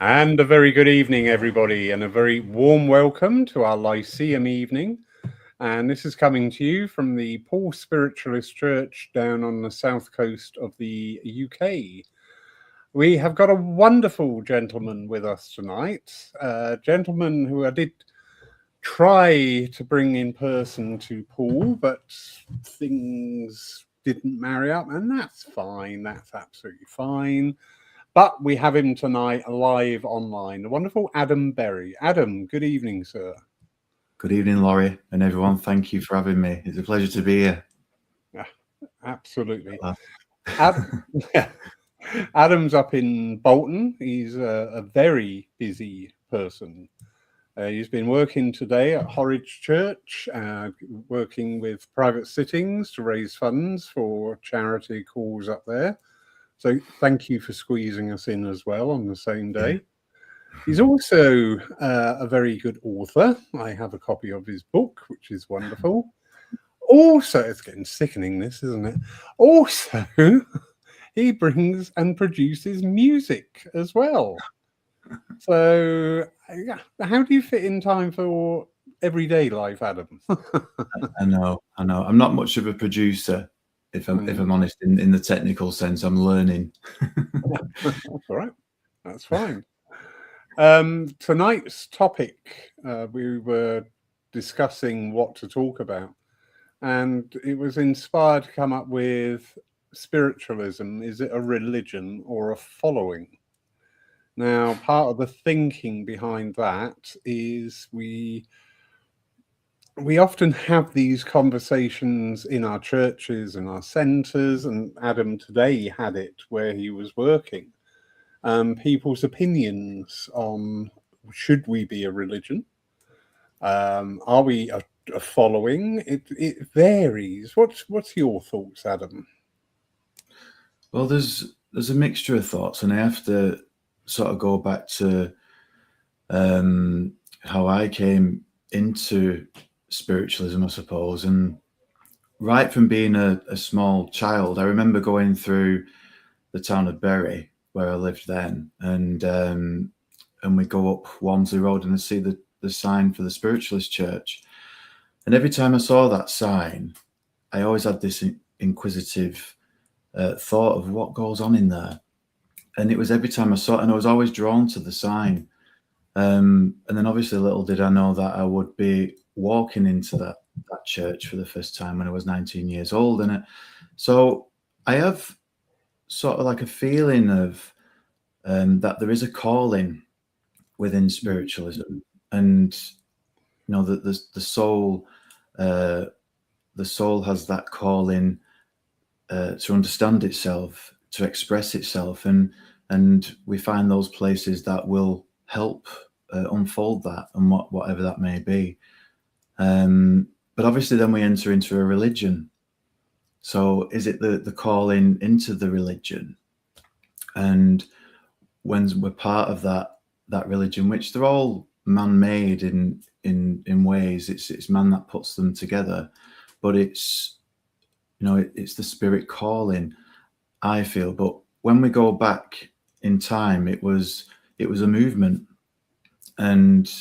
And a very good evening, everybody, and a very warm welcome to our Lyceum evening. And this is coming to you from the Paul Spiritualist Church down on the south coast of the UK. We have got a wonderful gentleman with us tonight, a gentleman who I did try to bring in person to Paul, but things didn't marry up, and that's fine. That's absolutely fine. But we have him tonight live online. The wonderful Adam Berry. Adam, good evening, sir. Good evening, Laurie, and everyone. Thank you for having me. It's a pleasure to be here. Yeah, absolutely. Adam's up in Bolton. He's a very busy person. He's been working today at Horridge Church, working with private sittings to raise funds for charity calls up there. So thank you for squeezing us in as well on the same day. He's also a very good author. I have a copy of his book, which is wonderful. Also, it's getting sickening, this, isn't it? Also, he brings and produces music as well. So, how do you fit in time for everyday life, Adam? I know. I'm not much of a producer, if I'm honest. In the technical sense, I'm learning. That's all right. That's fine. Tonight's topic, we were discussing what to talk about, and it was inspired to come up with spiritualism. Is it a religion or a following? Now, part of the thinking behind that is we often have these conversations in our churches and our centres, and Adam today had it where he was working. People's opinions on should we be a religion? Are we a following? It varies. What's your thoughts, Adam? Well, there's a mixture of thoughts, and I have to sort of go back to how I came into spiritualism, I suppose. And right from being a small child, I remember going through the town of Bury, where I lived then, and we go up Walmsley Road and I see the sign for the Spiritualist Church. And every time I saw that sign, I always had this inquisitive thought of what goes on in there. And it was every time I saw it, and I was always drawn to the sign. And then obviously little did I know that I would be walking into that church for the first time when I was 19 years old. So I have sort of like a feeling of that there is a calling within spiritualism, and you know that the soul has that calling to understand itself, to express itself, and we find those places that will help unfold that, and whatever that may be. But obviously then we enter into a religion. So is it the calling into the religion? And when we're part of that religion, which they're all man-made in ways, it's man that puts them together, but it's it's the spirit calling, I feel. But when we go back in time, it was a movement, and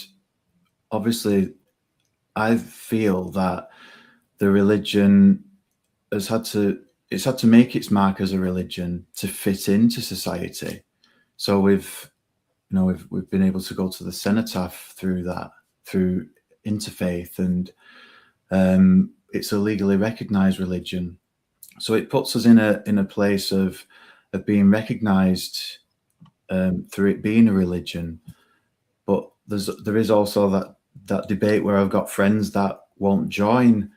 obviously I feel that the religion has had to make its mark as a religion to fit into society. So we've been able to go to the cenotaph through interfaith, and it's a legally recognized religion. So it puts us in a place of being recognized through it being a religion. But there is also that debate where I've got friends that won't join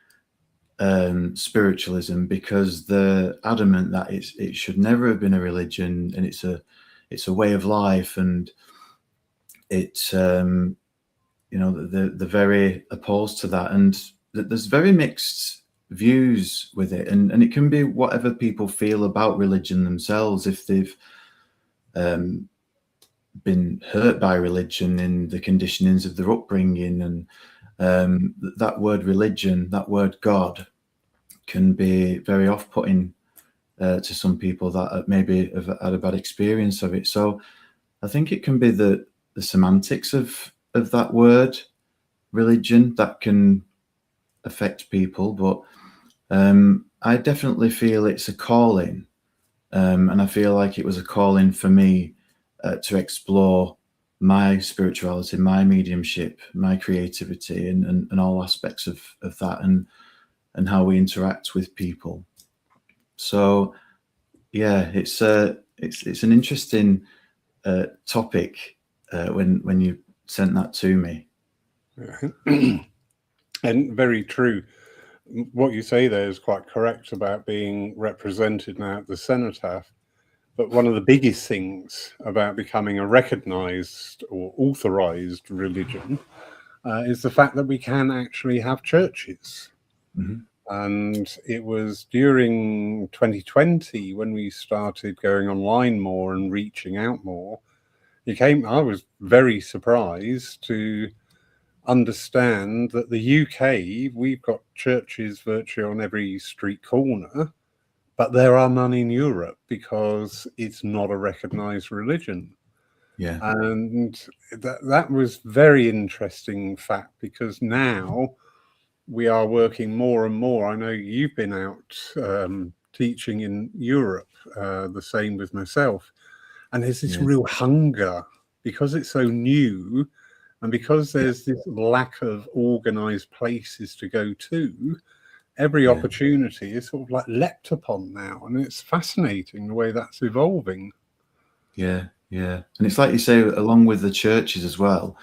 spiritualism because they're adamant that it should never have been a religion, and it's a way of life, and it's they're very opposed to that, and there's very mixed views with it, and it can be whatever people feel about religion themselves. If they've been hurt by religion in the conditionings of their upbringing, and that word religion, that word God, can be very off-putting to some people that maybe have had a bad experience of it. So I think it can be the semantics of that word religion that can affect people, but I definitely feel it's a calling, and I feel like it was a calling for me to explore my spirituality, my mediumship, my creativity, and all aspects of that, and how we interact with people. So yeah, it's an interesting topic when you sent that to me. And very true. What you say there is quite correct about being represented now at the cenotaph. But one of the biggest things about becoming a recognized or authorized religion is the fact that we can actually have churches. Mm-hmm. And it was during 2020 when we started going online more and reaching out more. I was very surprised to understand that the UK, we've got churches virtually on every street corner, but there are none in Europe because it's not a recognized religion. Yeah. And that was very interesting fact, because now we are working more and more. I know you've been out teaching in Europe, the same with myself. And there's this real hunger because it's so new, and because there's this lack of organized places to go to. Every opportunity is sort of like leapt upon now, and it's fascinating the way that's evolving. Yeah, yeah, and it's like you say, along with the churches as well,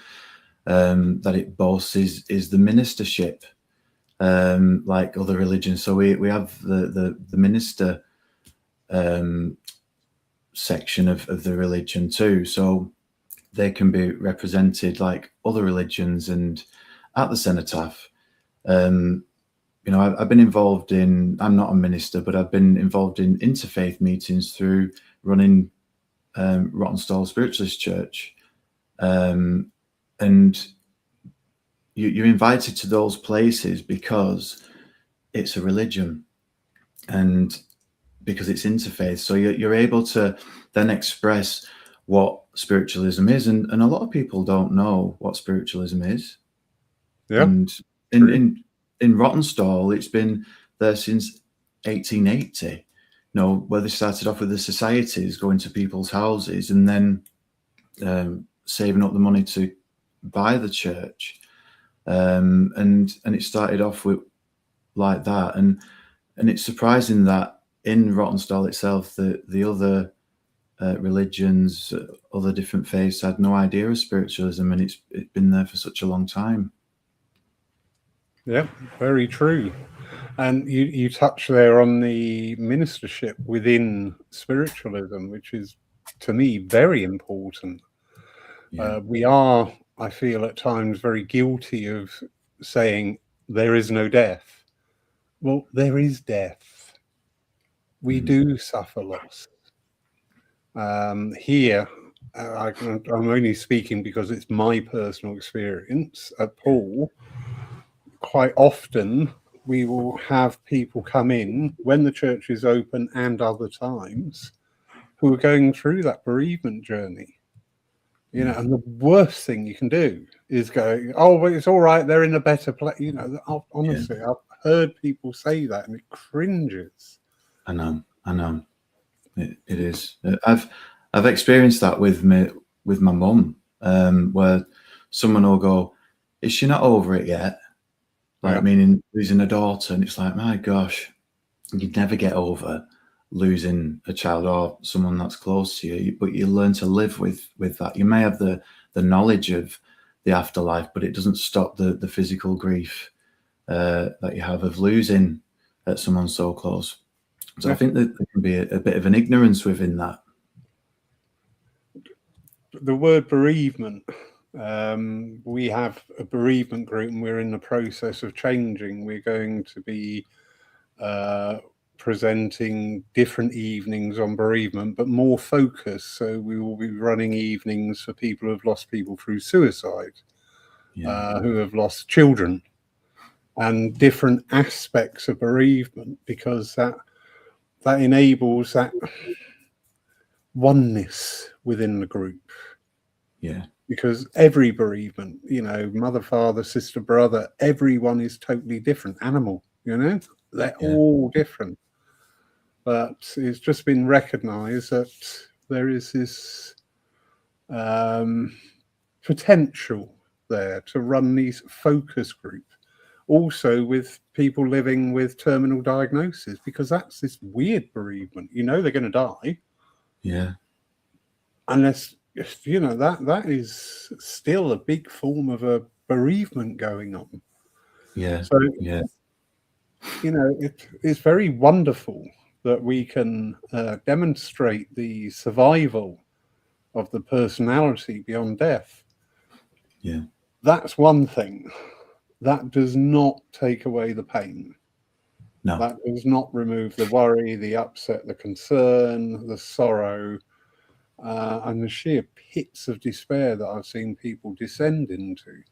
that it boasts is the ministership, like other religions. So we have the minister section of the religion too. So they can be represented like other religions, and at the cenotaph. I've been involved in, I'm not a minister, but I've been involved in interfaith meetings through running Rottenstall Spiritualist Church. And you're invited to those places because it's a religion and because it's interfaith. So you're able to then express what spiritualism is. And a lot of people don't know what spiritualism is. Yeah. And in Rottenstall, it's been there since 1880, where they started off with the societies, going to people's houses and then saving up the money to buy the church. And it started off with like that. And it's surprising that in Rottenstall itself, the other religions, other different faiths had no idea of spiritualism, and it's been there for such a long time. Yeah, very true. And you touch there on the ministership within spiritualism, which is, to me, very important. Yeah. We are, I feel at times, very guilty of saying there is no death. Well, there is death. We do suffer loss. Here, I'm only speaking because it's my personal experience at Paul. Quite often, we will have people come in when the church is open and other times who are going through that bereavement journey. And the worst thing you can do is go, oh, well, it's all right, they're in a better place. Honestly, I've heard people say that and it cringes. I know. It is. I've experienced that with my mum, where someone will go, "Is she not over it yet?" Like, meaning losing a daughter, and it's like, my gosh, you'd never get over losing a child or someone that's close to you, but you learn to live with that. You may have the knowledge of the afterlife, but it doesn't stop the physical grief that you have of losing someone so close. So I think that there can be a bit of an ignorance within that. The word bereavement, we have a bereavement group and we're in the process of changing. We're going to be presenting different evenings on bereavement, but more focused. So we will be running evenings for people who have lost people through suicide, who have lost children, and different aspects of bereavement, because that enables that oneness within the group. Yeah. Because every bereavement, mother, father, sister, brother, everyone is totally different. Animal, they're all different. But it's just been recognized that there is this potential there to run these focus groups, also with people living with terminal diagnosis, because that's this weird bereavement. They're going to die. Yeah. Unless, that is still a big form of a bereavement going on. Yeah. So, Yeah. it's very wonderful that we can demonstrate the survival of the personality beyond death. Yeah. That's one thing. That does not take away the pain. No. That does not remove the worry, the upset, the concern, the sorrow, and the sheer pits of despair that I've seen people descend into.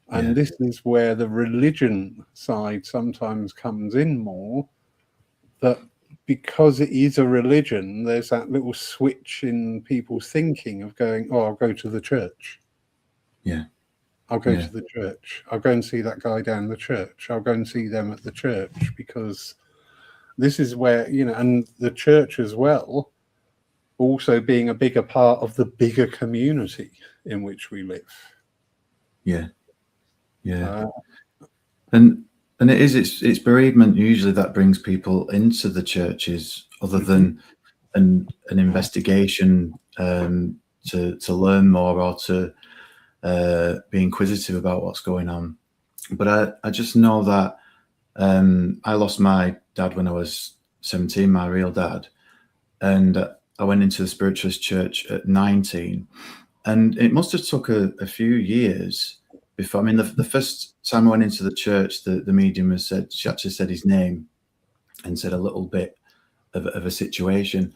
And this is where the religion side sometimes comes in more, that because it is a religion, there's that little switch in people's thinking of going, oh, I'll go to the church. Yeah. I'll go to the church. I'll go and see that guy down the church. I'll go and see them at the church, because this is where, and the church as well, also being a bigger part of the bigger community in which we live. Yeah. Yeah. And it's bereavement usually that brings people into the churches, other than an investigation to learn more, or to be inquisitive about what's going on. But I just know that I lost my dad when I was 17, my real dad, and I went into the Spiritualist church at 19, and it must have took a few years before. I mean, the first time I went into the church, the medium she actually said his name and said a little bit of a situation,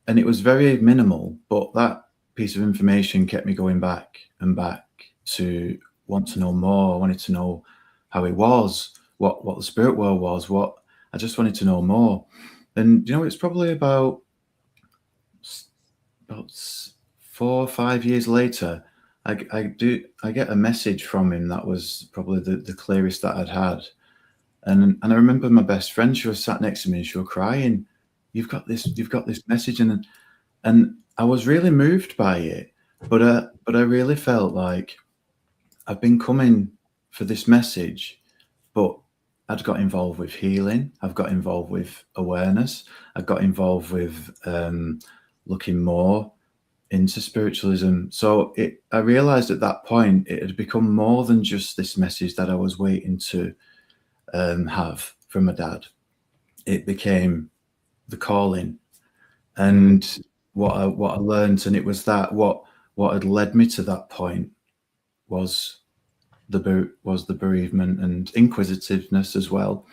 and it was very minimal, but that piece of information kept me going back and back to want to know more. I wanted to know how it was, what the spirit world was, I just wanted to know more. And it's probably about 4 or 5 years later, I get a message from him that was probably the clearest that I'd had. And I remember my best friend, she was sat next to me and she was crying. You've got this message, and I was really moved by it. But I really felt like I've been coming for this message, but I'd got involved with healing. I've got involved with awareness. I got involved with looking more into spiritualism. So I realized at that point it had become more than just this message that I was waiting to have from my dad. It became the calling, and what I learned, and it was that what had led me to that point was the bereavement and inquisitiveness as well.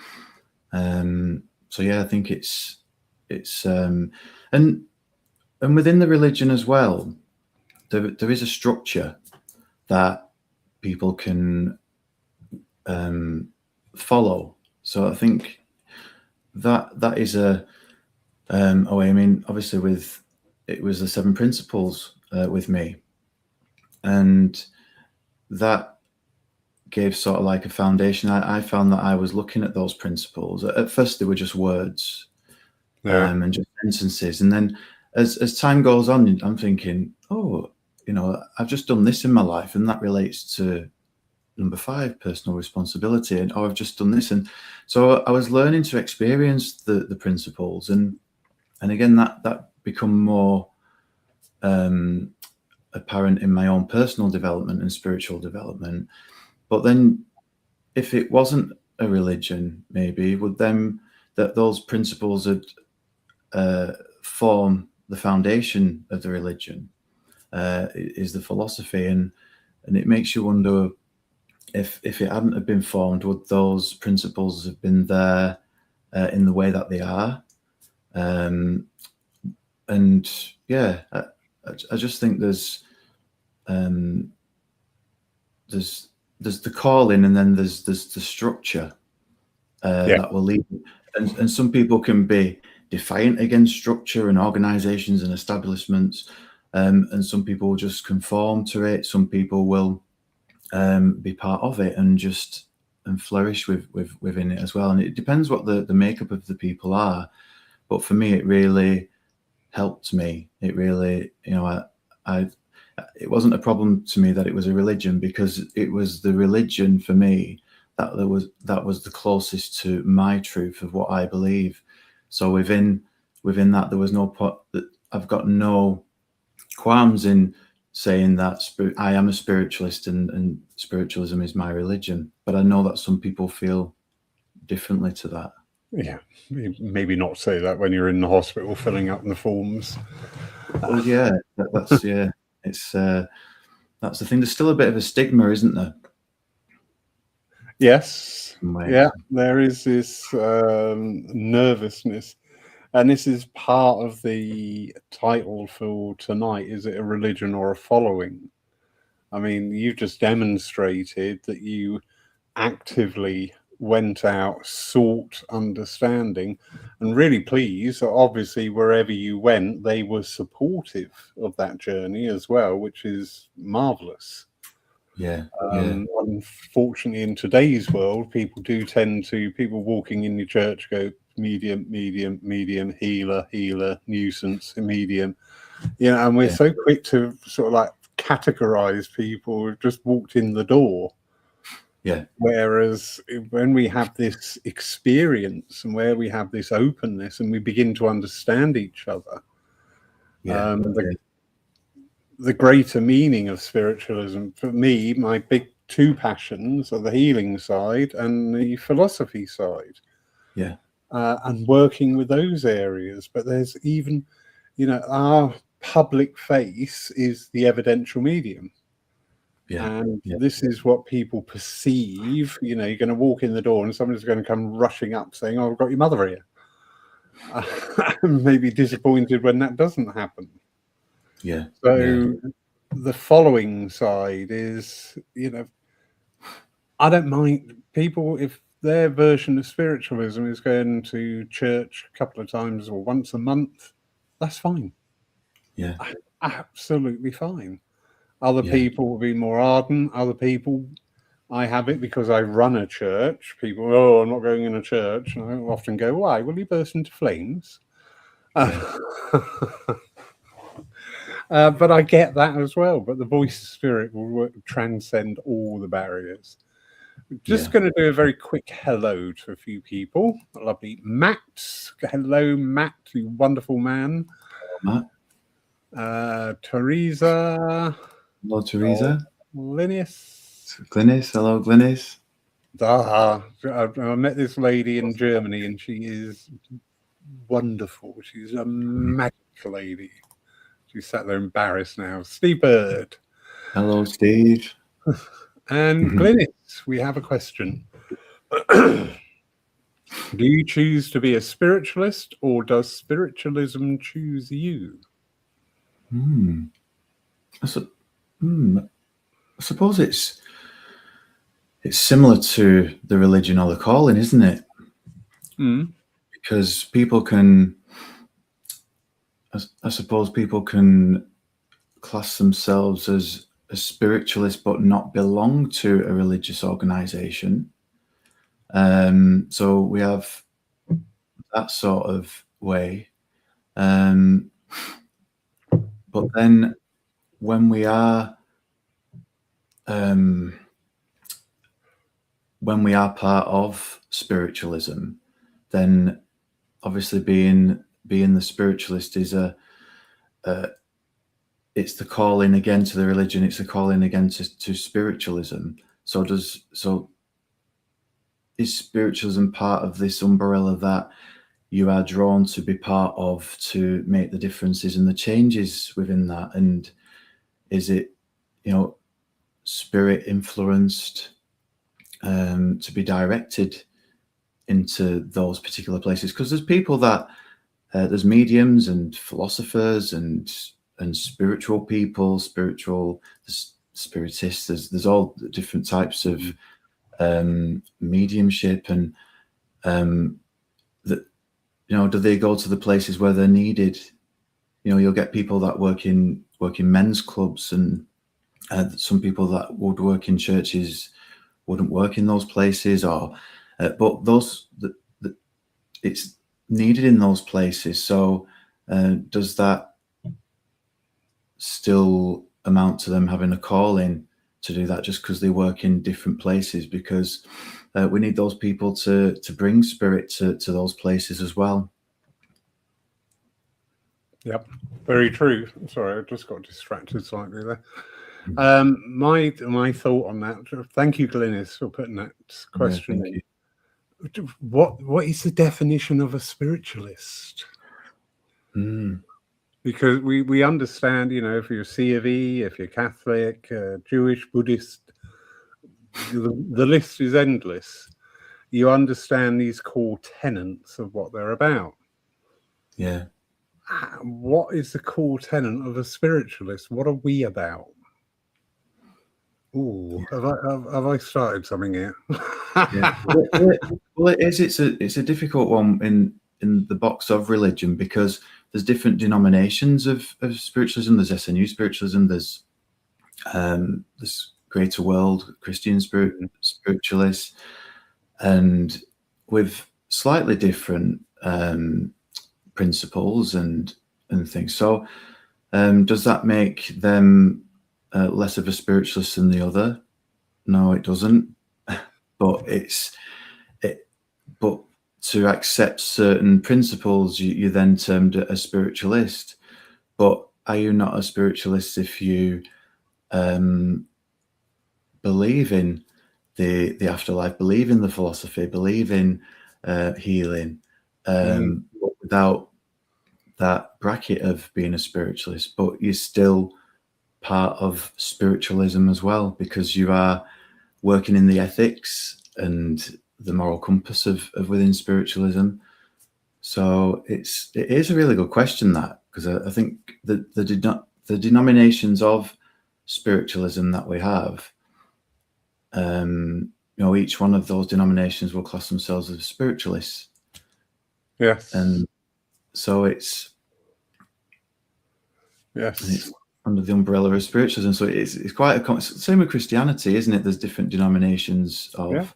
So yeah, I think it's and within the religion as well, there is a structure that people can follow. So I think that is a I mean, obviously it was the 7 principles with me, and that gave sort of like a foundation. I found that I was looking at those principles. At first, they were just words and just sentences, and then as time goes on, I'm thinking, oh, I've just done this in my life, and that relates to number 5, personal responsibility, and I've just done this, and so I was learning to experience the principles, and again that become more apparent in my own personal development and spiritual development. But then, if it wasn't a religion, maybe would then that those principles would form the foundation of the religion, is the philosophy, and it makes you wonder if it hadn't have been formed, would those principles have been there in the way that they are? And yeah, I just think there's the calling, and then there's the structure that will lead. And some people can be defiant against structure and organizations and establishments, and some people will just conform to it. Some people will be part of it and flourish within it as well. And it depends what the makeup of the people are. But for me, it really helped me. It really, it wasn't a problem to me that it was a religion, because it was the religion for me that was the closest to my truth of what I believe. So within that, there was I've got no qualms in saying that I am a spiritualist and spiritualism is my religion. But I know that some people feel differently to that. Yeah, maybe not say that when you're in the hospital filling out the forms. Well, yeah, that's yeah. It's that's the thing. There's still a bit of a stigma, isn't there? Yes, yeah, there is this nervousness, and this is part of the title for tonight. Is it a religion or a following? I mean, you've just demonstrated that you actively went out, sought understanding, and really pleased. Obviously, wherever you went, they were supportive of that journey as well, which is marvelous. Yeah. Unfortunately, in today's world, people walking in the church go medium, medium, medium, healer, nuisance, medium. And we're so quick to sort of like categorize people who've just walked in the door. Yeah. Whereas when we have this experience and where we have this openness and we begin to understand each other, the greater meaning of spiritualism for me, my big two passions are the healing side and the philosophy side. Yeah. And working with those areas. But there's even, our public face is the evidential medium. Yeah. And this is what people perceive. You're going to walk in the door and somebody's going to come rushing up saying, "Oh, I've got your mother here." Maybe disappointed when that doesn't happen. Yeah. So the following side is, I don't mind people if their version of spiritualism is going to church a couple of times or once a month. That's fine. Yeah. Absolutely fine. Other people will be more ardent. Other people, I have it because I run a church. People, "Oh, I'm not going in a church." And I often go, "Why? Will you burst into flames?" But I get that as well. But the voice of spirit will transcend all the barriers. We're just going to do a very quick hello to a few people. Lovely Matt. Hello, Matt, you wonderful man. Hello, Matt. Teresa. Hello, Teresa. Glynis. Glynis. Hello, Glynis. I met this lady in Germany and she is wonderful. She's a magic lady. She sat there embarrassed now. Steve Bird. Hello, Steve. And Glynis, we have a question. Do you choose to be a spiritualist or does spiritualism choose you? I suppose it's similar to the religion or the calling, isn't it? Because people can, I suppose people can class themselves as a spiritualist but not belong to a religious organization. So we have that sort of way. But then when we are part of spiritualism, then obviously being the spiritualist is it's the calling again to the religion. It's the calling again to spiritualism. So is spiritualism part of this umbrella that you are drawn to be part of to make the differences and the changes within that? And is it, spirit influenced to be directed into those particular places? Because there's people that there's mediums and philosophers and spiritual people, spiritists. There's all different types of mediumship, and do they go to the places where they're needed? You'll get people that work in work in men's clubs, and some people that would work in churches wouldn't work in those places, or but it's needed in those places. So does that still amount to them having a calling to do that just because they work in different places? Because we need those people to bring spirit to those places as well. Yep, very true. Sorry, I just got distracted slightly there. My thought on that. Thank you, Glynis, for putting that question in. What is the definition of a spiritualist? Because we understand, if you're C of E, if you're Catholic, Jewish, Buddhist, the list is endless. You understand these core tenets of what they're about. Yeah. What is the core tenet of a spiritualist? What are we about? Ooh, have I started something here? Yeah. Well, it is. It's a difficult one in the box of religion, because there's different denominations of spiritualism. There's SNU spiritualism. There's Greater World Christian spiritualists, and with slightly different principles and things. So, does that make them less of a spiritualist than the other? No, it doesn't. But but to accept certain principles, you're then termed a spiritualist. But are you not a spiritualist if you believe in the afterlife, believe in the philosophy, believe in healing, but without that bracket of being a spiritualist? But you're still part of spiritualism as well, because you are working in the ethics and the moral compass of within spiritualism. So it is a really good question, that, because I think that the denominations of spiritualism that we have, each one of those denominations will class themselves as spiritualists. Yes. And so it's under the umbrella of spiritualism. So it's quite same with Christianity, isn't it? There's different denominations of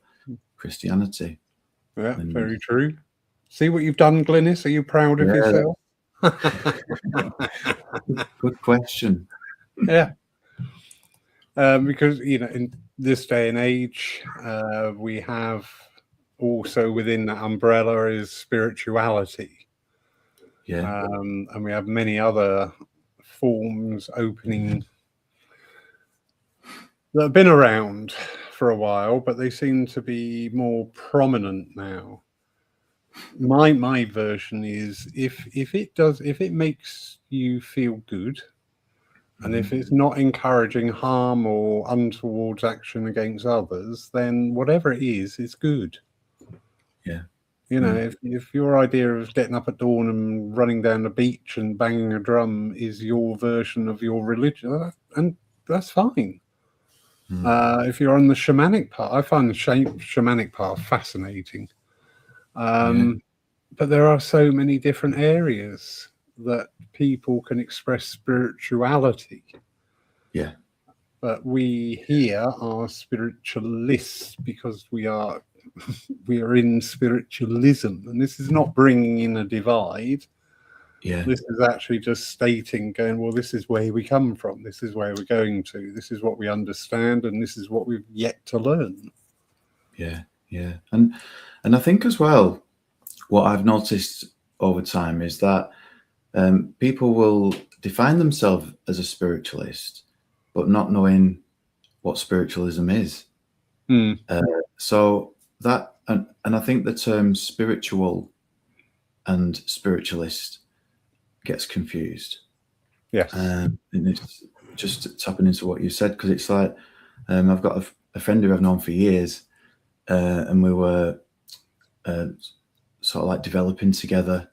Christianity. Yeah, very true. See what you've done, Glynis? Are you proud of yourself? Good question. Yeah. Because, in this day and age, we have also within that umbrella is spirituality. Yeah. And we have many other forms opening that have been around for a while, but they seem to be more prominent now. My version is if it makes you feel good, and if it's not encouraging harm or untoward action against others, then whatever it is good. Yeah. If your idea of getting up at dawn and running down the beach and banging a drum is your version of your religion, and that's fine. If you're on the shamanic path, I find the shamanic path fascinating. But there are so many different areas that people can express spirituality. Yeah. But we here are spiritualists because we are in spiritualism, and this is not bringing in a divide. Yeah. This is actually just stating, going, well, this is where we come from, this is where we're going to, this is what we understand, and this is what we've yet to learn. Yeah. And I think as well, what I've noticed over time is that people will define themselves as a spiritualist, but not knowing what spiritualism is. So that, and I think the term spiritual and spiritualist gets confused. Yes. And it's just tapping into what you said, because it's like, I've got a friend who I've known for years, and we were sort of like developing together,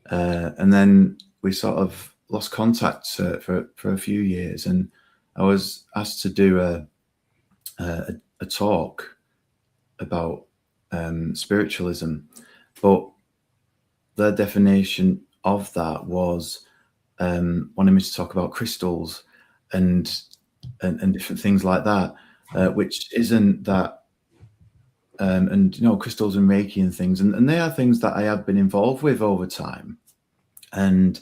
and then we sort of lost contact for a few years, and I was asked to do a talk about spiritualism, but their definition of that was wanting me to talk about crystals and different things like that, which isn't that, and crystals and Reiki and things, and they are things that I have been involved with over time, and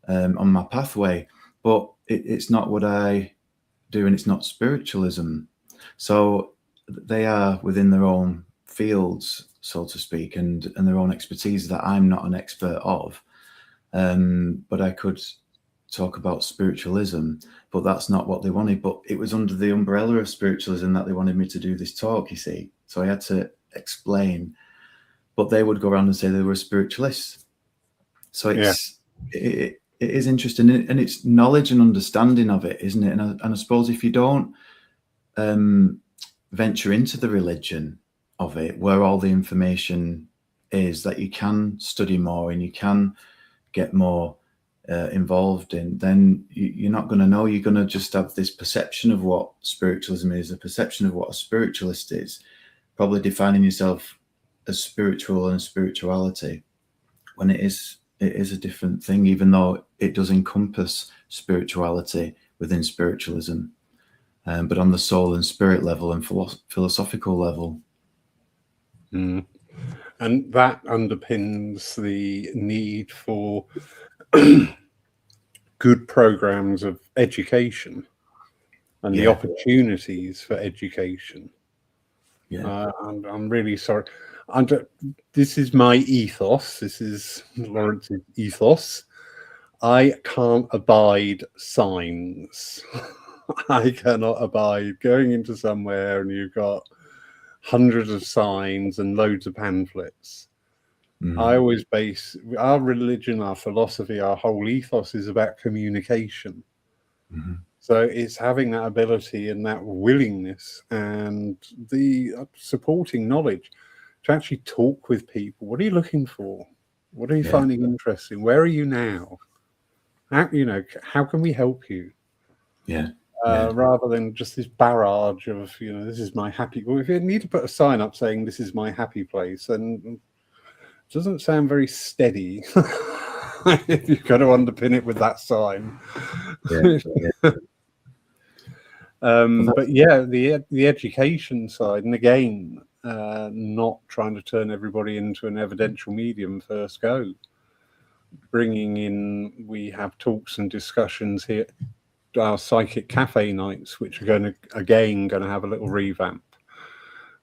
on my pathway, but it's not what I do, and it's not spiritualism. So they are within their own fields, so to speak, and their own expertise that I'm not an expert of. But I could talk about spiritualism, but that's not what they wanted. But it was under the umbrella of spiritualism that they wanted me to do this talk, you see. So I had to explain, but they would go around and say they were spiritualists. So it is interesting, and it's knowledge and understanding of it, isn't it? And I suppose if you don't venture into the religion of it, where all the information is that you can study more and you can get more involved in, then you're not going to know. You're going to just have this perception of what spiritualism is, a perception of what a spiritualist is, probably defining yourself as spiritual and spirituality, when it is a different thing, even though it does encompass spirituality within spiritualism, but on the soul and spirit level and philosophical level. And that underpins the need for good programs of education and the opportunities for education. I'm really sorry. This is my ethos. This is Lawrence's ethos. I can't abide signs. I cannot abide going into somewhere and you've got hundreds of signs and loads of pamphlets. I always base our religion, our philosophy, our whole ethos is about communication. So it's having that ability and that willingness and the supporting knowledge to actually talk with people. What are you looking for? What are you finding interesting? Where are you now? How can we help you? Rather than just this barrage of, this is my happy. Well, if you need to put a sign up saying this is my happy place, and it doesn't sound very steady. If you've got to underpin it with that sign. But the education side, and again, not trying to turn everybody into an evidential medium first go. Bringing in, we have talks and discussions here, our psychic cafe nights, which are going to have a little revamp.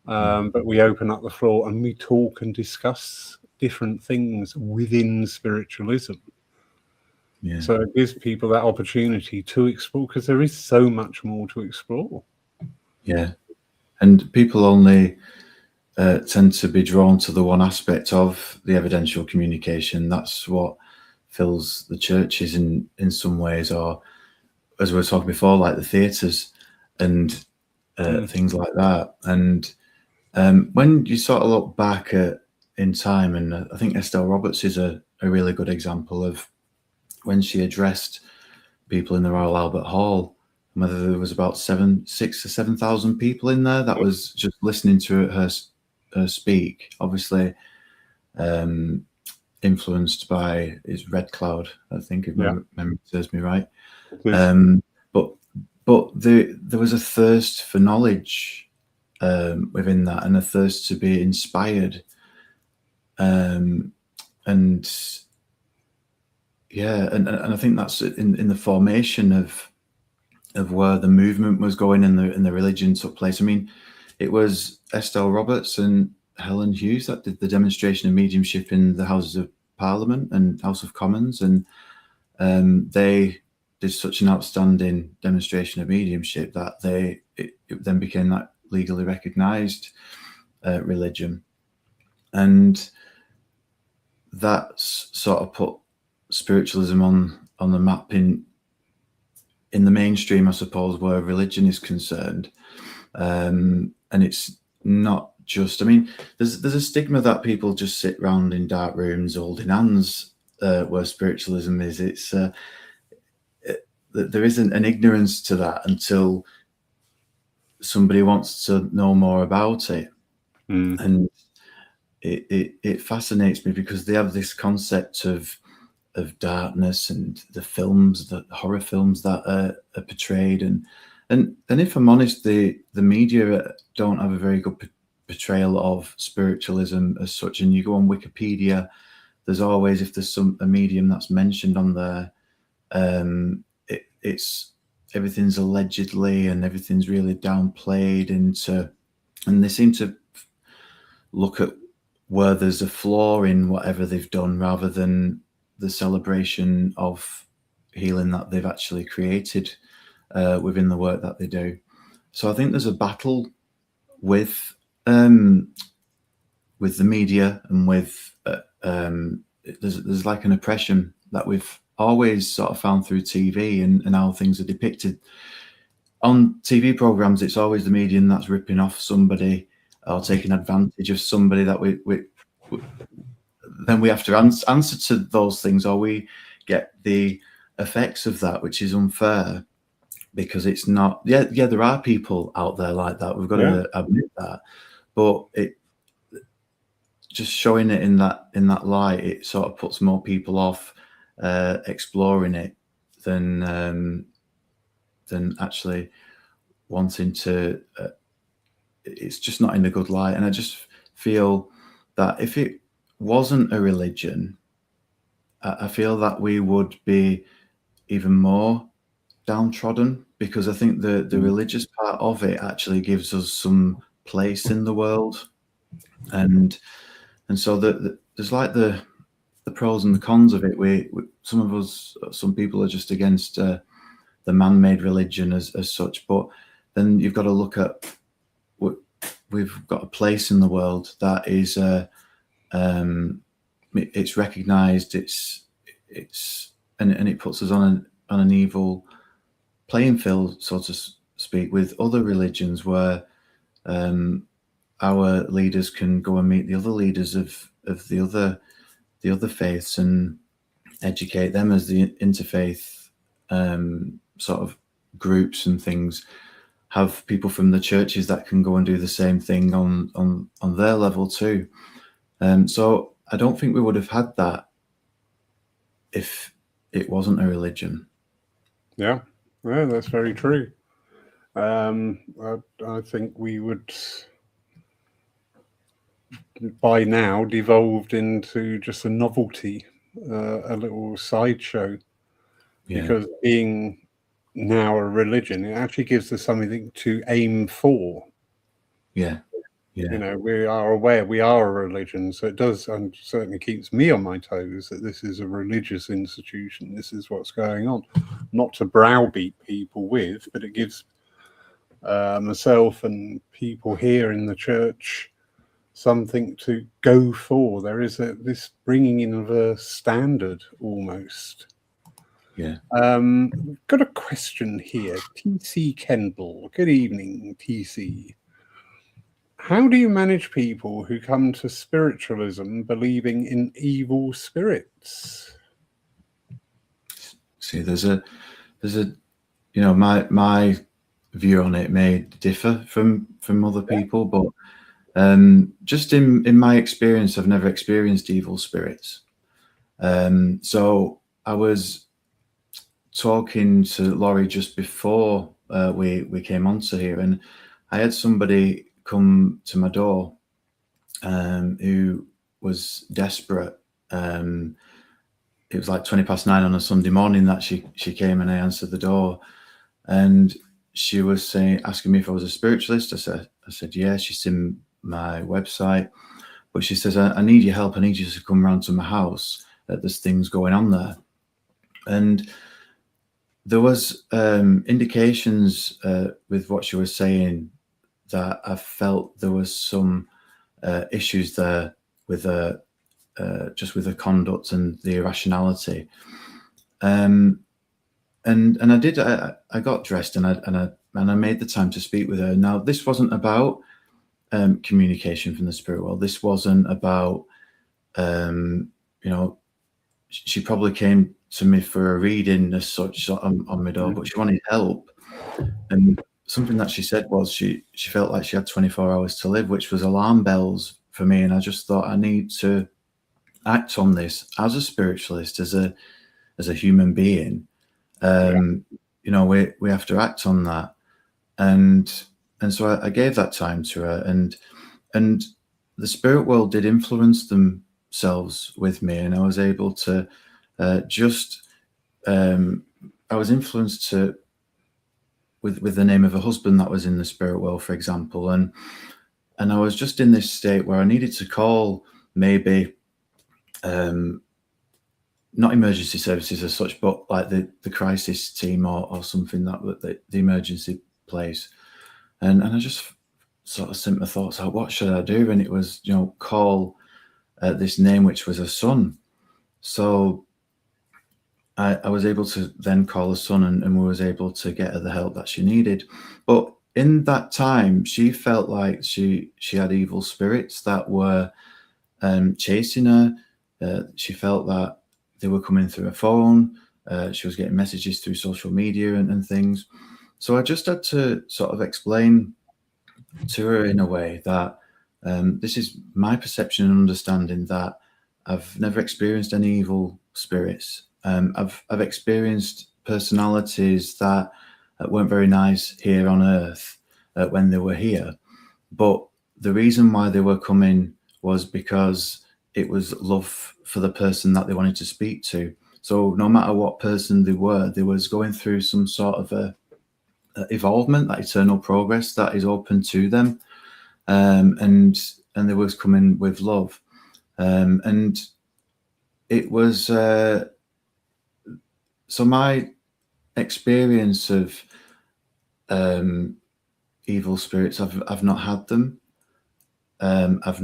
But we open up the floor and we talk and discuss different things within spiritualism. So it gives people that opportunity to explore, because there is so much more to explore. And people only tend to be drawn to the one aspect of the evidential communication. That's what fills the churches in some ways, or as we were talking before, like the theatres and things like that. And when you sort of look back in time, and I think Estelle Roberts is a really good example of when she addressed people in the Royal Albert Hall, whether there was about 6,000 or 7,000 people in there that was just listening to her speak, obviously influenced by his Red Cloud, I think, if my memory serves me right. But there was a thirst for knowledge within that, and a thirst to be inspired, and I think that's in the formation of where the movement was going and the religion took place. I mean, it was Estelle Roberts and Helen Hughes that did the demonstration of mediumship in the Houses of Parliament and House of Commons, and they did such an outstanding demonstration of mediumship that it then became that legally recognised religion, and that's sort of put spiritualism on the map in the mainstream, I suppose, where religion is concerned. And it's not just, I mean, there's a stigma that people just sit around in dark rooms holding hands, where spiritualism is. It's there isn't an ignorance to that until somebody wants to know more about it. And it fascinates me because they have this concept of darkness, and the films, the horror films that are portrayed, and if I'm honest, the media don't have a very good portrayal of spiritualism as such. And you go on Wikipedia, there's always, if there's a medium that's mentioned on there, it's everything's allegedly, and everything's really downplayed and they seem to look at where there's a flaw in whatever they've done, rather than the celebration of healing that they've actually created within the work that they do. So I think there's a battle with the media, and with there's like an oppression that we've always sort of found through TV and how things are depicted. On TV programs, it's always the medium that's ripping off somebody or taking advantage of somebody, that we then we have to answer to those things, or we get the effects of that, which is unfair, because it's not. Yeah, there are people out there like that. We've got to admit that, but it just showing it in that light, it sort of puts more people off exploring it than actually wanting to. It's just not in a good light, and I just feel that if it wasn't a religion, I feel that we would be even more downtrodden, because I think the religious part of it actually gives us some place in the world, and so there's like the pros and the cons of it. Some people are just against the man-made religion as such, but then you've got to look at we've got a place in the world that is it's recognized, and it puts us on an evil playing field, so to speak, with other religions, where our leaders can go and meet the other leaders of the other faiths and educate them as the interfaith sort of groups and things. Have people from the churches that can go and do the same thing on their level too. So I don't think we would have had that if it wasn't a religion. Yeah, that's very true. I think we would by now devolved into just a novelty, a little sideshow, because being now a religion, it actually gives us something to aim for. Yeah. We are aware we are a religion, so it does, and certainly keeps me on my toes, that this is a religious institution. This is what's going on, not to browbeat people with, but it gives myself and people here in the church something to go for. There is this bringing in of a standard almost. Yeah. Got a question here. TC Kendall. Good evening, TC. How do you manage people who come to spiritualism believing in evil spirits? See, there's a my view on it may differ from other people, but just in my experience, I've never experienced evil spirits. So I was talking to Laurie just before we came onto here, and I had somebody come to my door who was desperate. It was like 9:20 on a Sunday morning that she came, and I answered the door, and she was asking me if I was a spiritualist. I said yeah. She's seen my website, but she says, I need your help. I need you to come round to my house. There's things going on there. And there was indications with what she was saying that I felt there was some issues there with just with the conduct and the irrationality. And I did. I got dressed and I made the time to speak with her. Now, this wasn't about communication from the spirit world. This wasn't about she probably came to me for a reading as such on my door, but she wanted help. And something that she said was she felt like she had 24 hours to live, which was alarm bells for me. And I just thought, I need to act on this as a spiritualist, as as a human being, you know, we have to act on that. And so I gave that time to her, and the spirit world did influence themselves with me, and I was able to I was influenced to with the name of a husband that was in the spirit world, for example, and I was just in this state where I needed to call maybe not emergency services as such, but like the crisis team or something, that the emergency place, and I just sort of sent my thoughts out, what should I do? And it was, you know, call this name, which was a son. So I was able to then call a son, and we was able to get her the help that she needed. But in that time, she felt like she had evil spirits that were chasing her. She felt that they were coming through her phone. She was getting messages through social media and things. So I just had to sort of explain to her in a way that this is my perception and understanding, that I've never experienced any evil spirits. I've experienced personalities that weren't very nice here on earth when they were here, but the reason why they were coming was because it was love for the person that they wanted to speak to. So no matter what person they was going through some sort of a evolvement, that eternal progress that is open to them, and they was coming with love, and it was so my experience of evil spirits, I've not had them. I've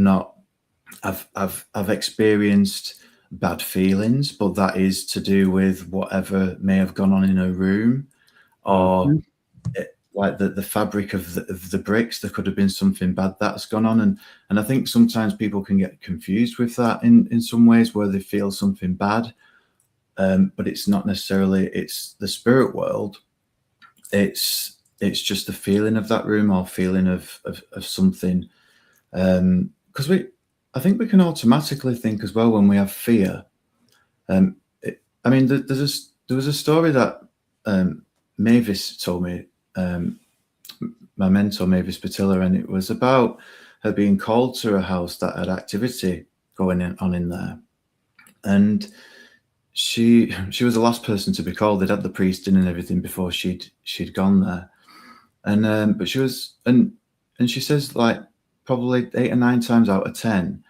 experienced bad feelings, but that is to do with whatever may have gone on in a room, or like the fabric of the bricks. There could have been something bad that's gone on, and I think sometimes people can get confused with that in some ways, where they feel something bad, but it's not necessarily, it's the spirit world. It's just the feeling of that room, or feeling of something, because I think we can automatically think as well when we have fear. I mean, there was a story that Mavis told me, my mentor Mavis Patilla, and it was about her being called to a house that had activity going on in there, and she was the last person to be called. They'd had the priest in and everything before she'd gone there, and but she was, and she says, like, probably 8 or 9 times out of 10,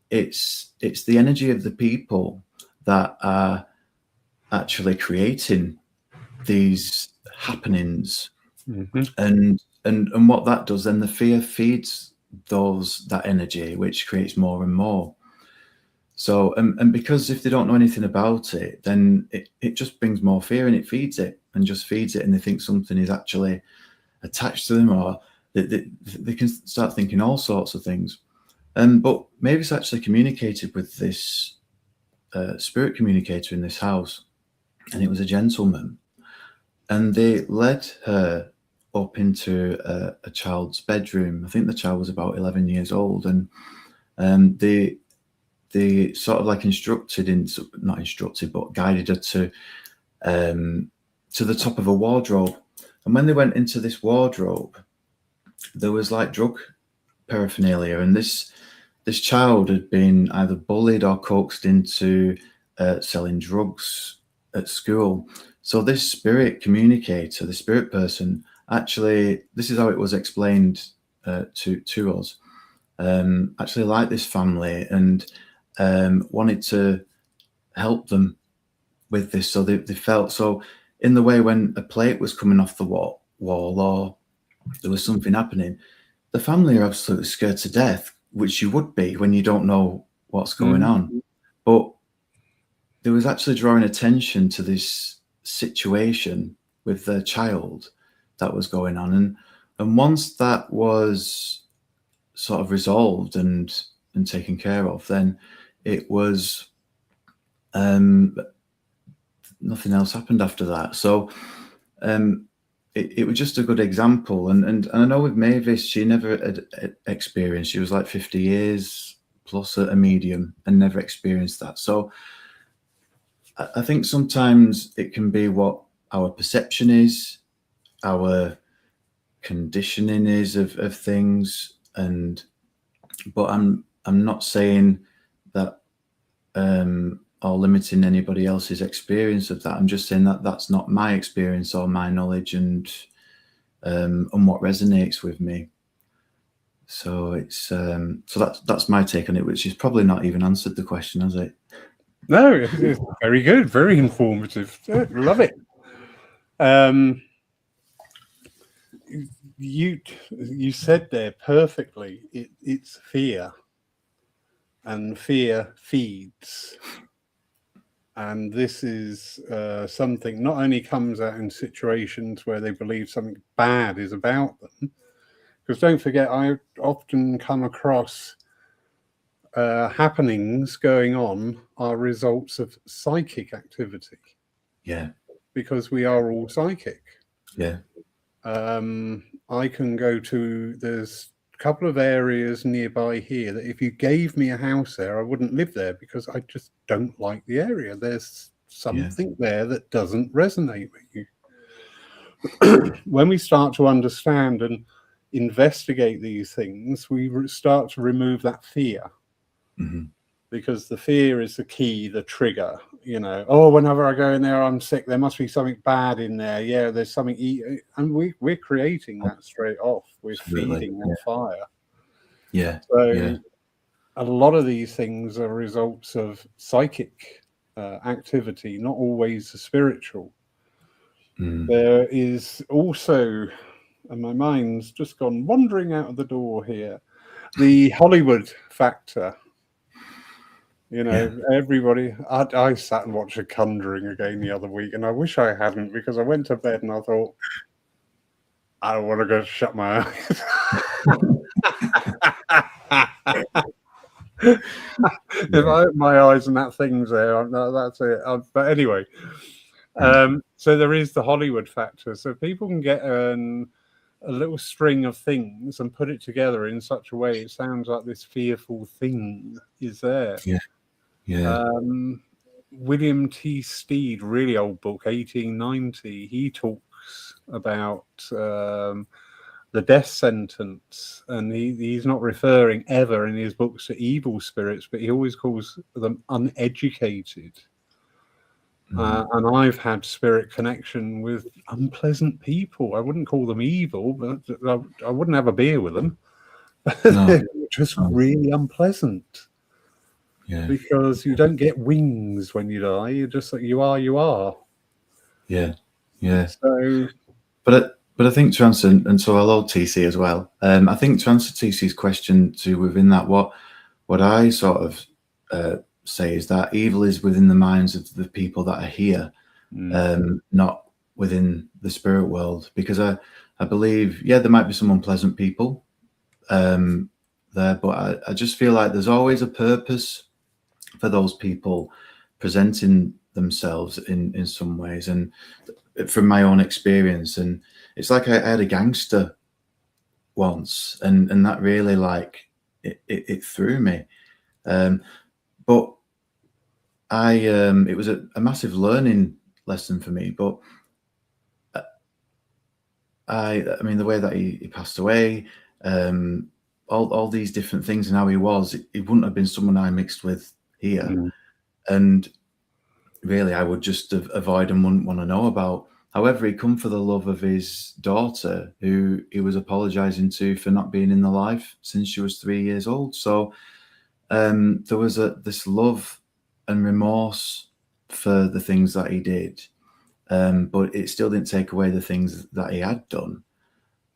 it's the energy of the people that are actually creating these happenings. And what that does, then the fear feeds that energy, which creates more and more. So and because if they don't know anything about it, then it just brings more fear, and it feeds it, and just feeds it, and they think something is actually attached to them, or they can start thinking all sorts of things. But Mavis actually communicated with this spirit communicator in this house, and it was a gentleman, and they led her up into a child's bedroom. I think the child was about 11 years old, and they sort of like not instructed, but guided her to the top of a wardrobe. And when they went into this wardrobe, there was like drug paraphernalia, and this child had been either bullied or coaxed into selling drugs at school. So this spirit communicator, the spirit person, actually, this is how it was explained to us, actually liked this family and wanted to help them with this. So they felt, so in the way when a plate was coming off the wall, or there was something happening, the family are absolutely scared to death, which you would be when you don't know what's going on. But there was actually drawing attention to this situation with their child that was going on. And once that was sort of resolved and taken care of, then it was nothing else happened after that. So it was just a good example. And I know with Mavis, she never had experienced, she was like 50 years plus a medium and never experienced that. So I think sometimes it can be what our perception is, our conditioning is of things, but I'm not saying that or limiting anybody else's experience of that. I'm just saying that that's not my experience or my knowledge and what resonates with me. So it's so that's my take on it, which is probably not even answered the question, has it? No, it's very good, very informative. Love it. You said there perfectly. It's fear, and fear feeds. And this is something not only comes out in situations where they believe something bad is about them, because don't forget, I often come across happenings going on are results of psychic activity. Yeah. Because we are all psychic. Yeah. I can go to, there's a couple of areas nearby here that if you gave me a house there, I wouldn't live there because I just don't like the area. There's something there that doesn't resonate with you. When we start to understand and investigate these things, we start to remove that fear. Mm-hmm. Because the fear is the key, the trigger. You know, oh, whenever I go in there, I'm sick. There must be something bad in there. Yeah, there's something. And we're creating that straight off. We're feeding that fire. Yeah. So a lot of these things are results of psychic activity, not always the spiritual. There is also, and my mind's just gone wandering out of the door here, the Hollywood factor. You know, everybody. I sat and watched The Conjuring again the other week, and I wish I hadn't because I went to bed and I thought, I want to go shut my eyes. If I open my eyes and that thing's there, that's it. But anyway, so there is the Hollywood factor. So people can get a little string of things and put it together in such a way it sounds like this fearful thing is there. William T. Steed, really old book, 1890. He talks about the death sentence, and he's not referring ever in his books to evil spirits, but he always calls them uneducated. And I've had spirit connection with unpleasant people. I wouldn't call them evil, but I wouldn't have a beer with them. No. They're just really unpleasant. Yeah. Because you don't get wings when you die. You're just like you are. Yeah. Yeah. So, but I think to answer, and so hello TC as well. I think to answer TC's question too, within that, what I sort of say is that evil is within the minds of the people that are here, not within the spirit world. Because I believe, there might be some unpleasant people there, but I just feel like there's always a purpose for those people presenting themselves in some ways. And from my own experience, and it's like I had a gangster once, and that really like it threw me. But it was a massive learning lesson for me. But I mean, the way that he passed away, all these different things and how he was, it wouldn't have been someone I mixed with here. And really, I would just avoid and wouldn't want to know about. However, he come for the love of his daughter, who he was apologizing to for not being in the life since she was 3 years old. So there was this love and remorse for the things that he did, but it still didn't take away the things that he had done.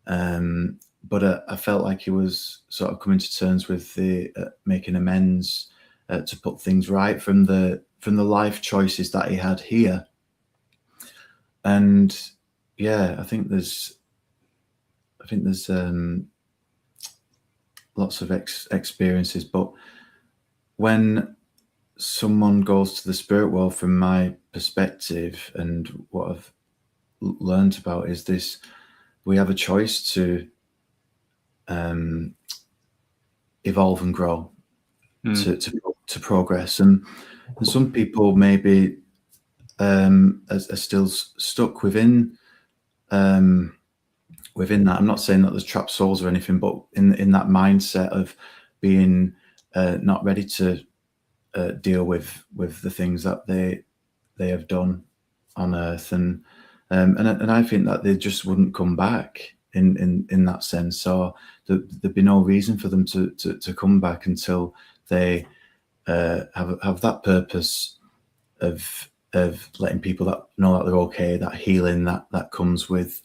But I felt like he was sort of coming to terms with the making amends to put things right from the life choices that he had here. And I think there's lots of experiences, but when someone goes to the spirit world, from my perspective and what I've learned about, is this: we have a choice to evolve and grow, to progress. And some people maybe are still stuck within that. I'm not saying that there's trapped souls or anything, but in that mindset of being not ready to deal with the things that they have done on earth, and I think that they just wouldn't come back in that sense. So there'd be no reason for them to come back until they have that purpose of letting people that know that they're okay, that healing that comes with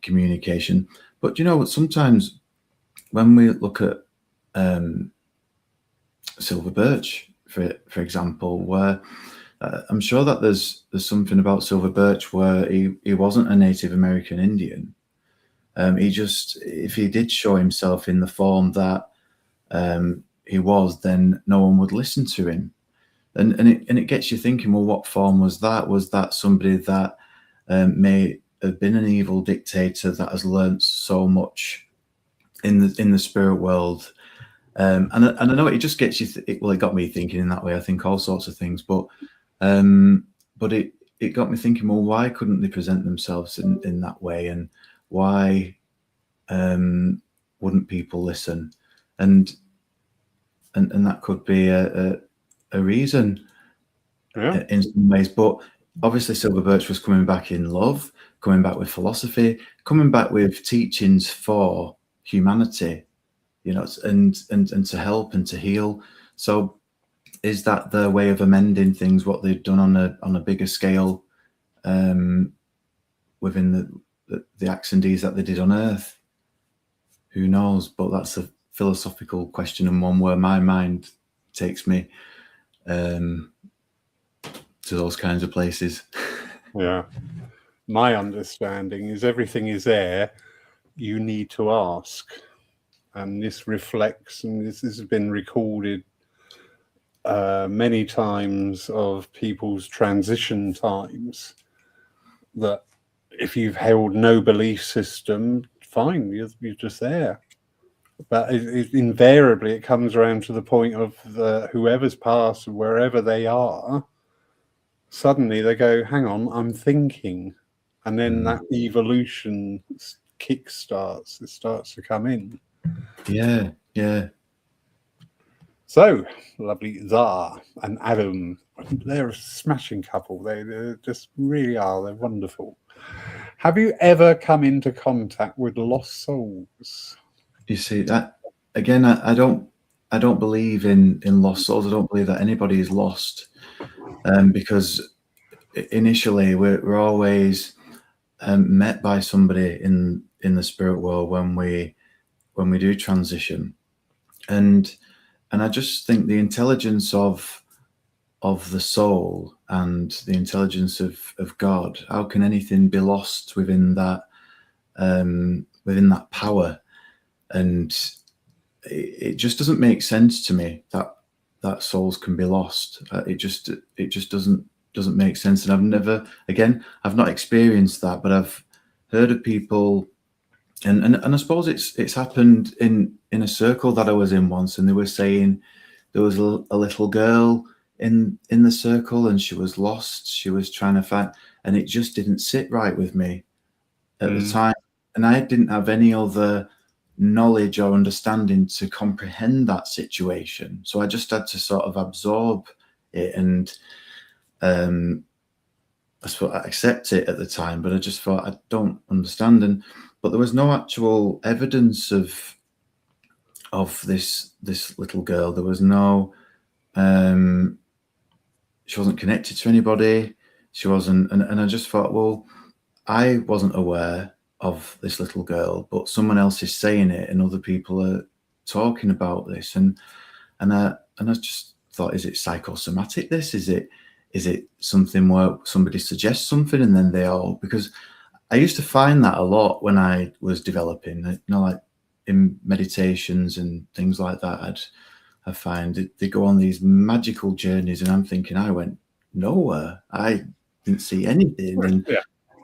communication. But you know, sometimes when we look at Silver Birch, for example, where I'm sure that there's something about Silver Birch where he wasn't a Native American Indian. If he did show himself in the form that he was, then no one would listen to him. And it gets you thinking, well, what form was that? Was that somebody that may have been an evil dictator that has learnt so much in the spirit world? And I know it just gets you. It got me thinking in that way. I think all sorts of things, but it got me thinking. Well, why couldn't they present themselves in that way, and why wouldn't people listen? And that could be a reason in some ways. But obviously, Silver Birch was coming back in love, coming back with philosophy, coming back with teachings for humanity, you know, and to help and to heal. So is that their way of amending things, what they've done on a bigger scale within the acts and deeds that they did on earth? Who knows? But that's a philosophical question, and one where my mind takes me to those kinds of places. Yeah. My understanding is everything is there. You need to ask. And this reflects, and this has been recorded many times of people's transition times, that if you've held no belief system, fine, you're just there. But invariably it comes around to the point of whoever's passed, wherever they are, suddenly they go, hang on, I'm thinking. And then that evolution kickstarts. It starts to come in. Yeah. So, lovely Zar and Adam, they're a smashing couple. They just really are. They're wonderful. Have you ever come into contact with lost souls? You see that again. I don't believe in lost souls. I don't believe that anybody is lost, because initially we're always met by somebody in the spirit world when we do transition, and I just think the intelligence of the soul and the intelligence of God, how can anything be lost within that power? And it just doesn't make sense to me that souls can be lost. It just doesn't make sense. And I've not experienced that, but I've heard of people, and I suppose it's happened in a circle that I was in once, and they were saying there was a little girl in the circle, and she was lost. She was trying to find, and it just didn't sit right with me at the time, and I didn't have any other knowledge or understanding to comprehend that situation. So I just had to sort of absorb it, and I suppose I accept it at the time, but I just thought I don't understand. But there was no actual evidence of this little girl. There was no she wasn't connected to anybody. She wasn't, and I just thought, well, I wasn't aware of this little girl, but someone else is saying it, and other people are talking about this, and I just thought, is it psychosomatic? This is it something where somebody suggests something and then they all, because I used to find that a lot when I was developing, you know, like in meditations and things like that. I find they go on these magical journeys, and I'm thinking, I went nowhere. I didn't see anything, and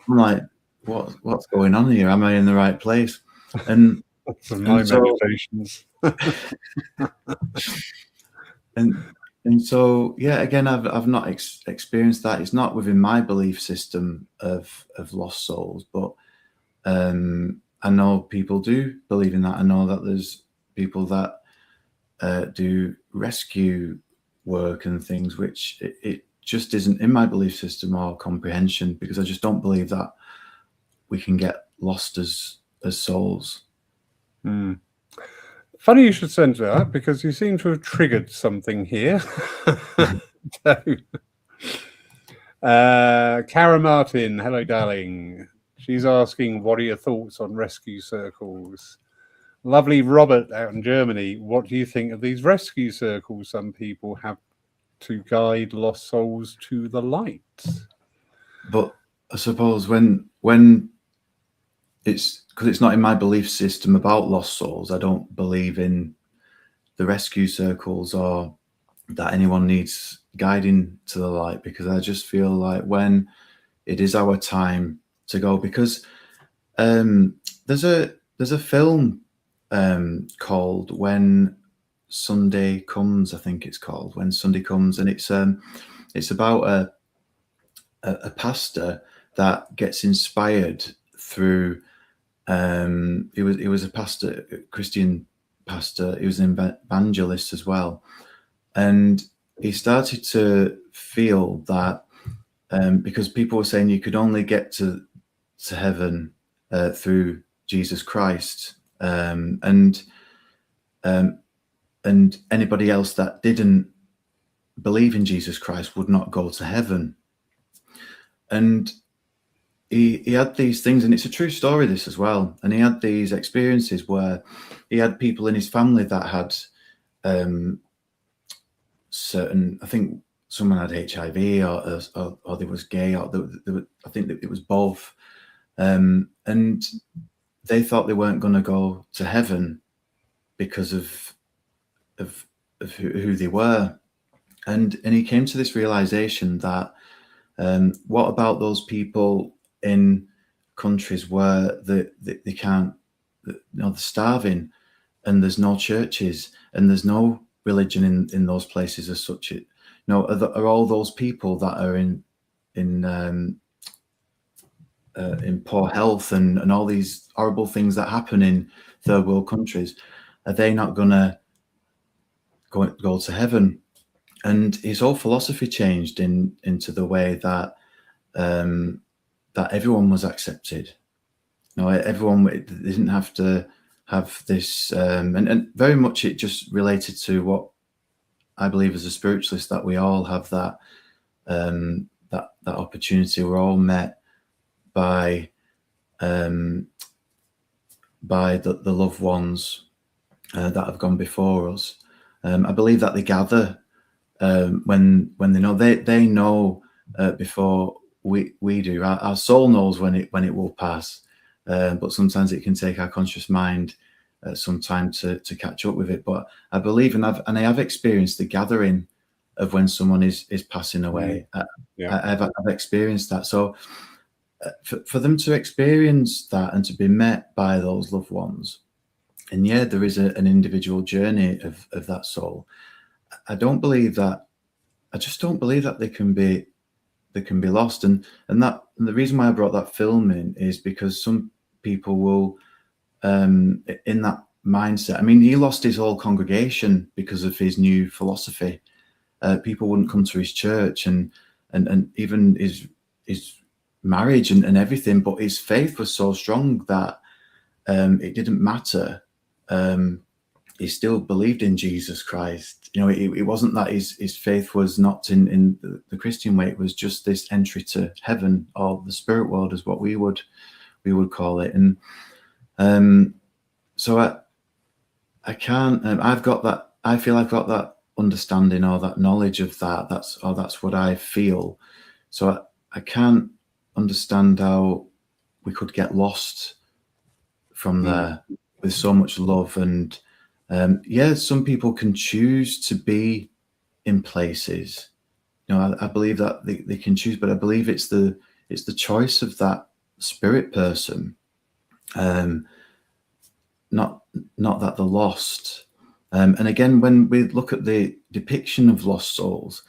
I'm like, what's going on here? Am I in the right place? And that's my meditations. and And so, yeah, again, I've not experienced that. It's not within my belief system of lost souls, but I know people do believe in that. I know that there's people that do rescue work and things, which it just isn't in my belief system or comprehension, because I just don't believe that we can get lost as souls. Mm. Funny you should send that, because you seem to have triggered something here. So, Cara Martin, hello, darling. She's asking, what are your thoughts on rescue circles? Lovely Robert out in Germany, what do you think of these rescue circles some people have to guide lost souls to the light? But I suppose when it's because it's not in my belief system about lost souls, I don't believe in the rescue circles or that anyone needs guiding to the light, because I just feel like when it is our time to go, because there's a film called When Sunday Comes, I think it's called When Sunday Comes, and it's about a pastor that gets inspired through he was a pastor, a Christian pastor. He was an evangelist as well, and he started to feel that because people were saying you could only get to heaven through Jesus Christ, and anybody else that didn't believe in Jesus Christ would not go to heaven. And he had these things, and it's a true story, this as well. And he had these experiences where he had people in his family that had certain, I think someone had HIV or they was gay, or I think that it was both. And they thought they weren't going to go to heaven because of who they were. And he came to this realization that what about those people in countries where they can't, they're starving, and there's no churches and there's no religion in those places as such. Are all those people that are in poor health and all these horrible things that happen in third world countries, are they not gonna go to heaven? And his whole philosophy changed into the way that that everyone was accepted. Everyone didn't have to have this, and very much it just related to what I believe as a spiritualist, that we all have that that opportunity. We're all met by the loved ones that have gone before us. I believe that they gather when they know before we do. Our soul knows when it will pass, but sometimes it can take our conscious mind some time to catch up with it. But I believe, and I have experienced the gathering of when someone is passing away. I've experienced that. So for them to experience that and to be met by those loved ones, and there is an individual journey of that soul. I don't believe that. I just don't believe that they can be lost. And the reason why I brought that film in is because some people will, in that mindset. I mean, he lost his whole congregation because of his new philosophy. People wouldn't come to his church, and even his marriage and everything. But his faith was so strong that it didn't matter. He still believed in Jesus Christ. It wasn't that his faith was not in the Christian way. It was just this entry to heaven, or the spirit world, is what we would call it. And so I can't. I've got that. I feel I've got that understanding or that knowledge of that. That's what I feel. So I can't understand how we could get lost from there with so much love. And some people can choose to be in places. I believe that they can choose, but I believe it's the choice of that spirit person. Not that they're lost. And again, when we look at the depiction of lost souls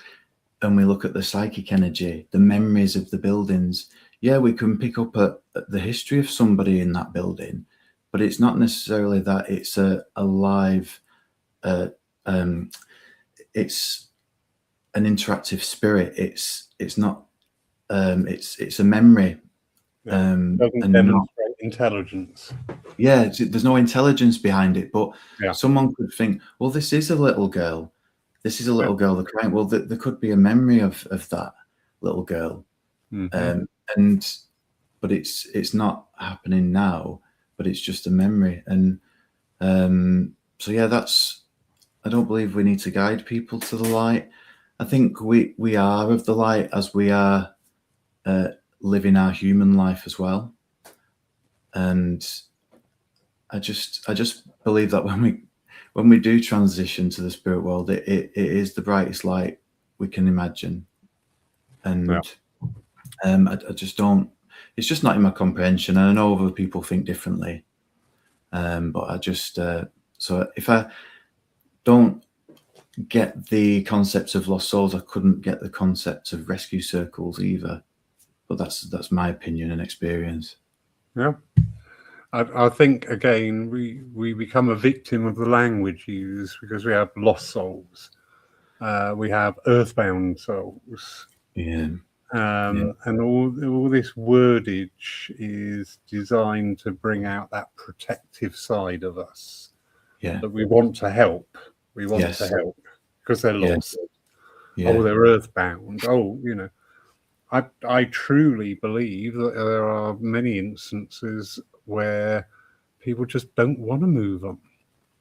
and we look at the psychic energy, the memories of the buildings, yeah, we can pick up at the history of somebody in that building, but it's not necessarily that it's a live, it's an interactive spirit. It's not, it's a memory. Doesn't And demonstrate intelligence. Yeah, there's no intelligence behind it, but Yeah. someone could think, well, this is a little girl. This is a little girl that's crying. Well, there could be a memory of that little girl. But it's not happening now, but it's just a memory. And so, yeah, I don't believe we need to guide people to the light. I think we are of the light as we are living our human life as well. And I just believe that when we do transition to the spirit world, it is the brightest light we can imagine. And I just don't, it's just not in my comprehension. And I know other people think differently. But I just, so if I don't get the concepts of lost souls, I couldn't get the concept of rescue circles either. But that's my opinion and experience. Yeah. I think, again, we become a victim of the language used, because we have lost souls. We have earthbound souls. Yeah. And all this wordage is designed to bring out that protective side of us. Yeah. That we want to help. We want to help because they're lost. Yeah. Oh, they're earthbound. Oh, you know. I truly believe that there are many instances where people just don't want to move on.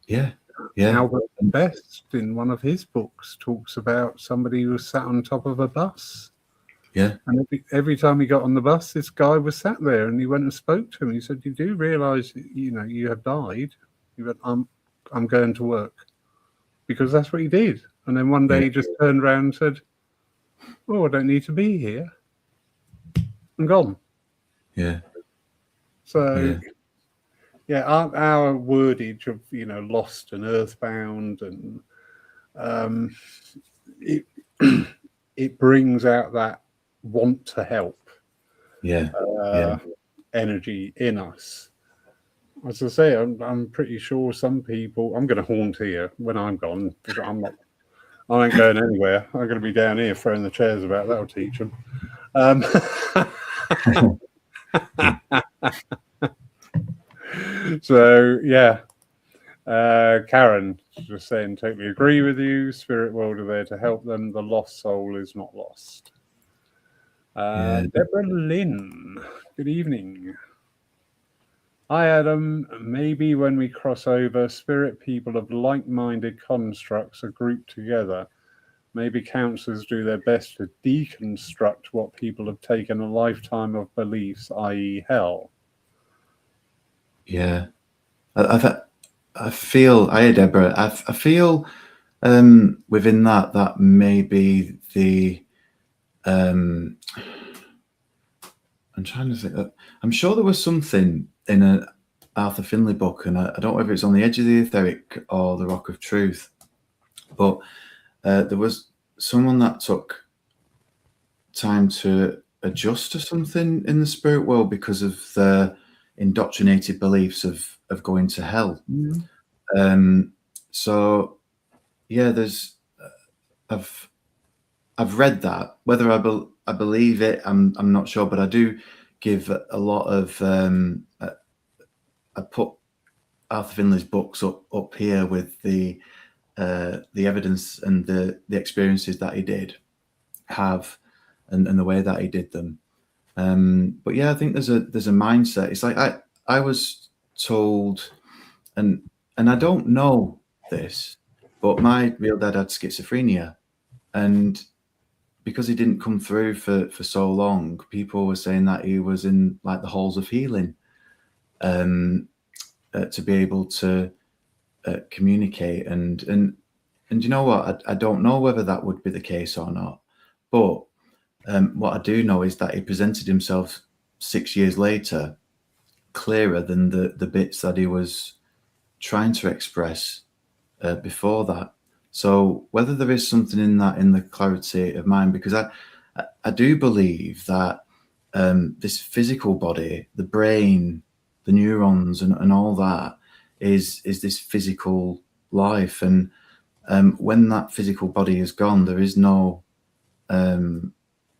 Yeah. Albert Best, in one of his books, talks about somebody who was sat on top of a bus. Yeah. And every time he got on the bus, this guy was sat there, and he went and spoke to him. He said, "You do realise, you have died?" He went, "I'm going to work," because that's what he did. And then one day he just turned around and said, "Oh, I don't need to be here," and gone. Yeah. So, our wordage of lost and earthbound, and it brings out that want to help, energy in us. As I say, I'm pretty sure some people. I'm going to haunt here when I'm gone. I ain't going anywhere. I'm going to be down here throwing the chairs about. That'll teach them. So yeah, Karen just saying, totally agree with you. Spirit world are there to help them. The lost soul is not lost. Deborah Lynn, good evening. Hi Adam, maybe when we cross over, spirit people of like-minded constructs are grouped together. Maybe counsellors do their best to deconstruct what people have taken a lifetime of beliefs, i.e. hell. Yeah. I feel, Deborah, I feel within that maybe the, I'm trying to think, I'm sure there was something in an Arthur Finlay book, and I don't know if it's On the Edge of the Etheric or The Rock of Truth, but there was someone that took time to adjust to something in the spirit world because of the indoctrinated beliefs of going to hell. So yeah, there's I've read that. Whether I believe it, I'm not sure, but I do give a lot of I put Arthur Finlay's books up here with the evidence and the experiences that he did have, and the way that he did them. But yeah, I think there's a mindset. It's like I was told, and I don't know this, but my real dad had schizophrenia, and because he didn't come through for so long, people were saying that he was in like the halls of healing, to be able to communicate. And you know what? I don't know whether that would be the case or not, but what I do know is that he presented himself 6 years later clearer than the bits that he was trying to express before that. So whether there is something in that, in the clarity of mind, because I do believe that this physical body, the brain, the neurons, and all that is this physical life, and when that physical body is gone, there is no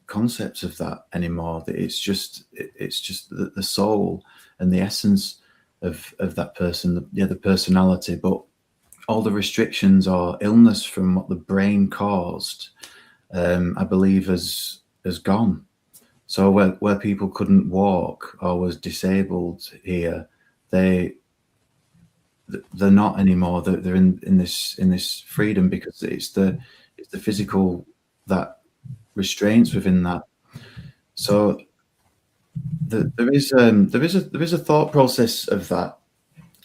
concept of that anymore. It's just the soul and the essence of that person, the personality, but all the restrictions or illness from what the brain caused, I believe has gone. So where people couldn't walk or was disabled here, they're not anymore. They're in this freedom, because it's the physical that restraints within that. So there is a thought process of that,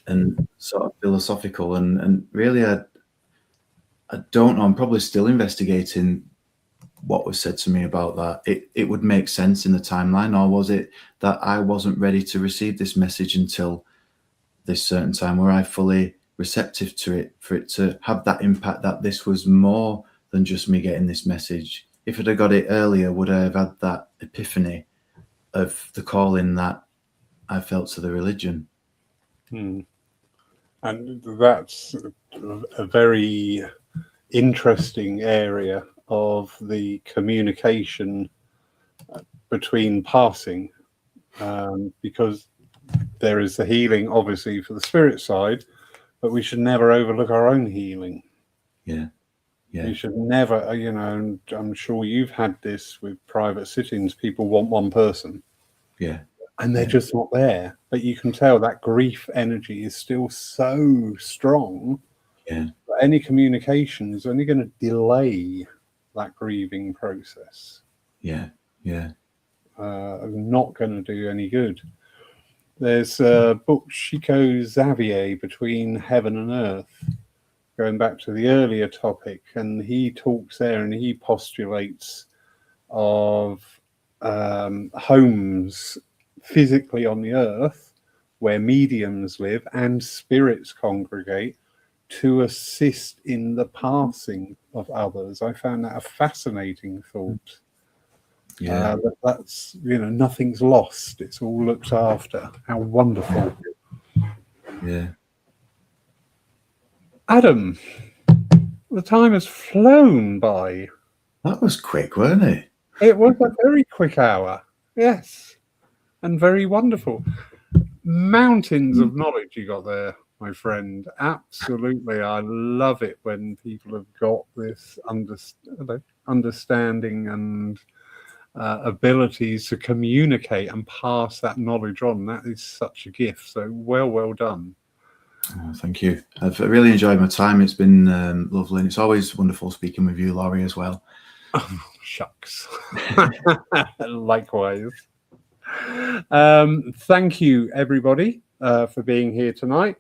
and sort of philosophical, and really I don't know. I'm probably still investigating what was said to me about that. It would make sense in the timeline, or was it that I wasn't ready to receive this message until this certain time, where I fully receptive to it, for it to have that impact, that this was more than just me getting this message? If I'd have got it earlier, would I have had that epiphany of the calling that I felt to the religion? And that's a very interesting area of the communication between passing, because there is the healing, obviously, for the spirit side, but we should never overlook our own healing. Yeah. We should never, and I'm sure you've had this with private sittings. People want one person. Yeah. And they're just not there. But you can tell that grief energy is still so strong. Yeah. That any communication is only going to delay that grieving process. Yeah. Yeah. Not going to do any good. There's a book, Chico Xavier, Between Heaven and Earth, going back to the earlier topic, and he talks there and he postulates of homes physically on the earth where mediums live and spirits congregate to assist in the passing of others. I found that a fascinating thought. Yeah. That's, nothing's lost. It's all looked after. How wonderful. Yeah. Adam, the time has flown by. That was quick, wasn't it? It was a very quick hour. Yes. And very wonderful. Mountains of knowledge you got there, my friend. Absolutely. I love it when people have got this understanding and abilities to communicate and pass that knowledge on. That is such a gift. So well done. Oh, thank you. I've really enjoyed my time. It's been lovely, and it's always wonderful speaking with you, Laurie, as well. Oh, shucks. Likewise. Thank you, everybody, for being here tonight.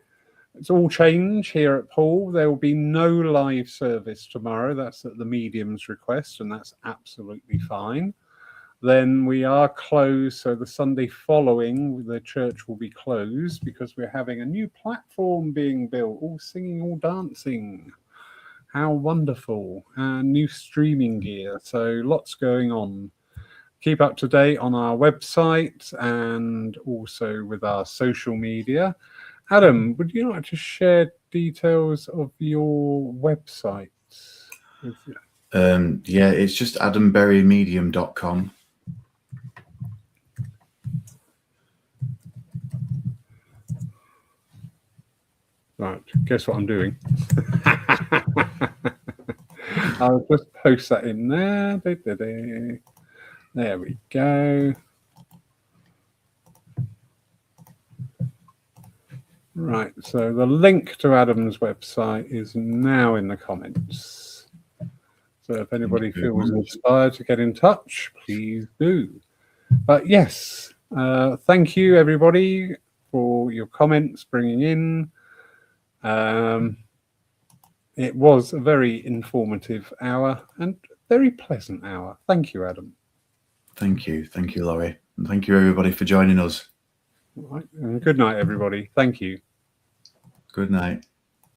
It's all change here at Paul. There will be no live service tomorrow. That's at the medium's request, and that's absolutely fine. Then we are closed, so the Sunday following, the church will be closed because we're having a new platform being built, all singing, all dancing. How wonderful. New streaming gear, so lots going on. Keep up to date on our website and also with our social media. Adam, would you like to share details of your website? Yeah, it's just adamberrymedium.com. Right, guess what I'm doing? I'll just post that in there. There we go. Right, so the link to Adam's website is now in the comments. So if anybody feels inspired to get in touch, please do. But yes, thank you, everybody, for your comments, bringing in. It was a very informative hour and very pleasant hour. Thank you, Adam. Thank you, Laurie, and thank you, everybody, for joining us. All right. And good night, everybody. Thank you. Good night.